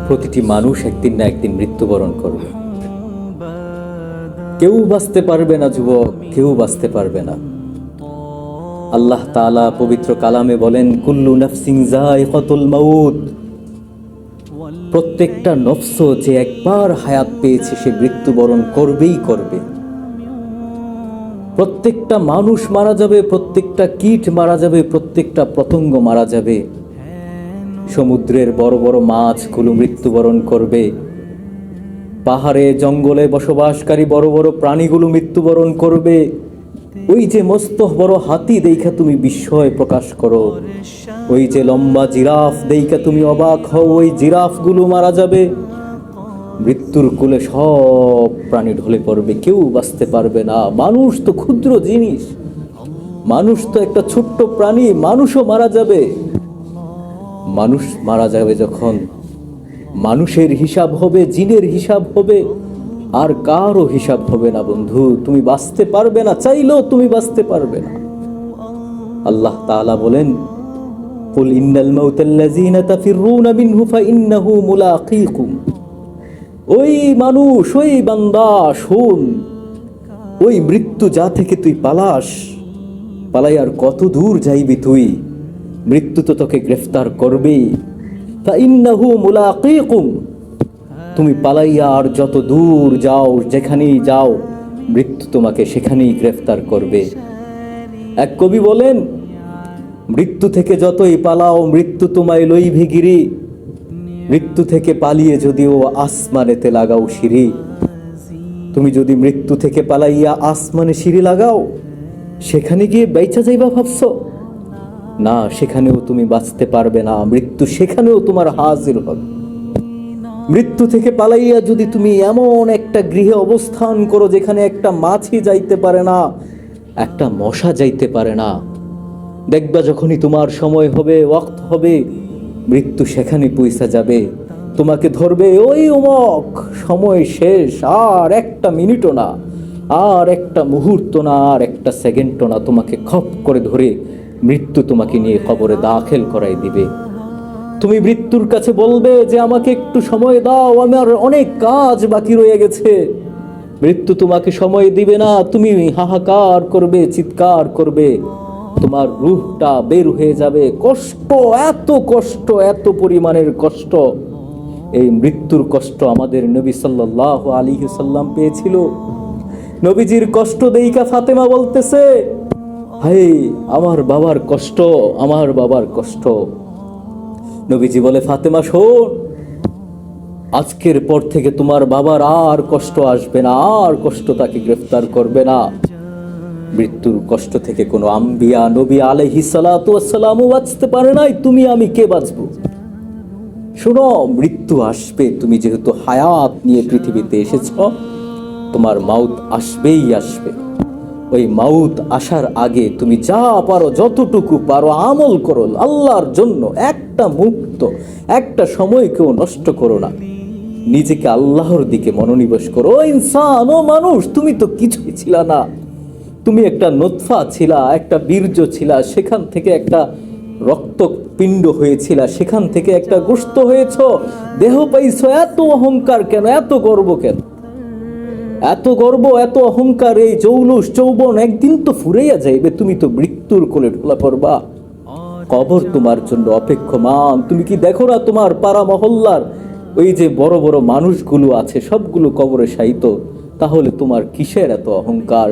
প্রতিটি মানুষ একদিন না একদিন মৃত্যুবরণ করবে। কেউ বাঁচতে পারবে না যুবক, কেউ বাঁচতে পারবে না। আল্লাহ তাআলা পবিত্র কালামে বলেন, কুল্লু নাফসিন যায়িকাতুল মাউত। প্রত্যেকটা নফস যে একবার হায়াত পেয়েছে সে মৃত্যুবরণ করবেই করবে। প্রত্যেকটা মানুষ মারা যাবে, প্রত্যেকটা কীট মারা যাবে, প্রত্যেকটা পতঙ্গ মারা যাবে। সমুদ্রের বড় বড় মাছগুলো মৃত্যুবরণ করবে, পাহাড়ে জঙ্গলে বসবাসকারী বড় বড় প্রাণীগুলো মৃত্যুবরণ করবে। ওই যে মস্ত বড় হাতি দেখা তুমি বিস্ময় প্রকাশ করো, ওই যে লম্বা জিরাফ দেখা তুমি অবাক হও, ওই জিরাফগুলো মারা যাবে। মৃত্যুর কোলে সব প্রাণী ঢলে পড়বে, কেউ বাঁচতে পারবে না। মানুষ তো ক্ষুদ্র জিনিস, মানুষ তো একটা ছোট্ট প্রাণী, মানুষও মারা যাবে। মানুষ মারা যাবে যখন মানুষের হিসাব হবে, জিনের হিসাব হবে, আর কারো হিসাব হবে না। বন্ধু, তুমি বাঁচতে পারবে না, চাইলেও তুমি বাঁচতে পারবে না। আল্লাহ তাআলা বলেন, কুল ইন্নাল মাউতাল্লাযীনা তাফিররুনা মিনহু ফাইন্নাহু মুলাকীকুম। ওই মানুষ, ওই বান্দা শোন, ওই মৃত্যু যা থেকে তুই পালাই আর কত দূর যাইবি তুই? মৃত্যু তো তোকে গ্রেফতার করবেই। ফাইন্নাহু মুলাকীকুম। তুমি পালাইয়া আর যত দূর যাও, যেখানেই যাও, মৃত্যু তোমাকে সেখানেই গ্রেফতার করবে। এক কবি বলেন, মৃত্যু থেকে যতই পালাও মৃত্যু তোমায় লইবে গিরি। মৃত্যু থেকে পালিয়ে যদিও আসমানেতে লাগাও সিঁড়ি। তুমি যদি মৃত্যু থেকে পালাইয়া আসমানে সিঁড়ি লাগাও, সেখানে গিয়ে বেঁচে যাইবা ভাবছো? না, সেখানেও তুমি বাঁচতে পারবে না। মৃত্যু সেখানেও তোমার হাজির হবে। মৃত্যু থেকে পালাইয়া যদি তুমি এমন একটা গৃহে অবস্থান করো যেখানে একটা মাছি যাইতে পারে না, একটা মশা যাইতে পারে না, দেখবা যখনই তোমার সময় হবে, ওয়াক্ত হবে, মৃত্যু সেখানে পৌঁছা যাবে, তোমাকে ধরবে। ওই অমুক সময় শেষ, আর একটা মিনিটও না, আর একটা মুহূর্ত না, আর একটা সেকেন্ডও না, তোমাকে খপ করে ধরে মৃত্যু তোমাকে নিয়ে কবরে দাখিল করাই দিবে। তুমি মৃত্যুর কাছে বলবে যে আমাকে একটু সময় দাও, আমার অনেক কাজ বাকি রয়ে গেছে। মৃত্যু তোমাকে সময় দিবে না, তুমি হাহাকার করবে, চিৎকার করবে, তোমার রূহটা বের হয়ে যাবে। কষ্ট, এত পরিমাণের কষ্ট। এই মৃত্যুর কষ্ট আমাদের নবী সাল্লাল্লাহু আলাইহি সাল্লাম পেয়েছিল। নবীজির কষ্ট দেইখা ফাতেমা বলতেছে, হায় আমার বাবার কষ্ট, আমার বাবার কষ্ট। নবীজি বলে, ফাতেমা শোন, আজকের পর থেকে তোমার বাবার আর কষ্ট আসবে না, আর কষ্ট তাকে গ্রেফতার করবে না। মৃত্যুর কষ্ট থেকে কোনো আম্বিয়া নবী আলাইহিস সালাতু ওয়াস সালামও বাঁচতে পারে নাই, তুমি আমি কে বাঁচবো? শোনো, মৃত্যু আসবে। তুমি যেহেতু হায়াত নিয়ে পৃথিবীতে এসেছো, তোমার মাউত আসবেই আসবে। ওই মাউত আসার আগে তুমি যা পারো, যতটুকু পারো আমল করো আল্লাহর জন্য। একটা মুহূর্ত, একটা সময়কেও নষ্ট করো না। নিজেকে আল্লাহর দিকে মনোনিবেশ করো। ও ইনসান, ও মানুষ, তুমি তো কিছুই ছিলা না। তুমি একটা নুতফা ছিলা, একটা বীর্য ছিলা, সেখান থেকে একটা রক্তপিণ্ড হয়েছিল, সেখান থেকে একটা গোশত হয়েছ, দেহ পাইছো। এত অহংকার কেন? এত গর্ব কেন? এত গর্ব, এত অহংকার, এই জৌলুস যৌবন একদিন তো ফুরাইয়া যাইবে। তুমি তো মৃত্যুর কোলে ঢলা পড়বা। কবর তোমার জন্য অপেক্ষমান। তুমি কি দেখো না তোমার পাড়া মহল্লার ওই যে বড় বড় মানুষগুলো আছে, সবগুলো কবরে শায়িত? তাহলে তোমার কিসের এত অহংকার?